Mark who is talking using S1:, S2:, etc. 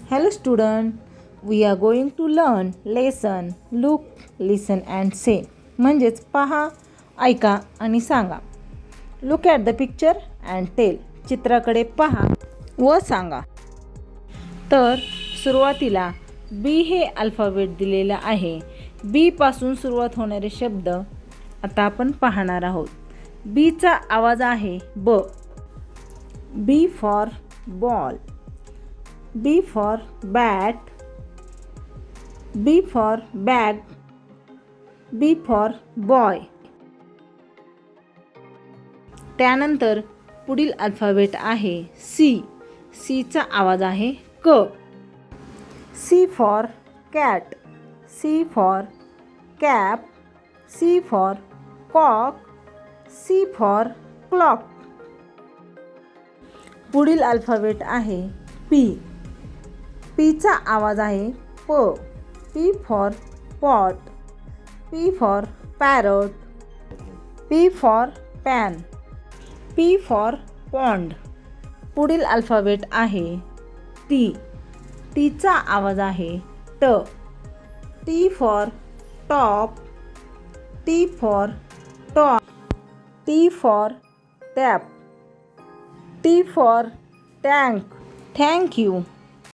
S1: Hello student, we are going to learn lesson look, listen and say. म्हणजेच पहा, ऐका आणि सांगा. Look at the picture and tell. चित्राकडे पहा व सांगा. तर सुरुवातीला बी हे अल्फाबेट दिलेला आहे. बी पासून सुरुवात होणारे शब्द आता आपण पाहणार आहोत. बी चा आवाज आहे ब. B for ball. B for bat. B for bag. B for boy. त्यानंतर पुढील अल्फाबेट आहे C. C चा आवाज आहे क. C for cat. C for cap. C for cock. C for clock. पुढील अल्फाबेट आहे P. P चा आवाज आहे प. P for pot. P for parrot. P for pan. P for pond. पुढील अल्फाबेट आहे T. T चा आवाज आहे ट. T for top. T for top. T for tap. T for tank. Thank you.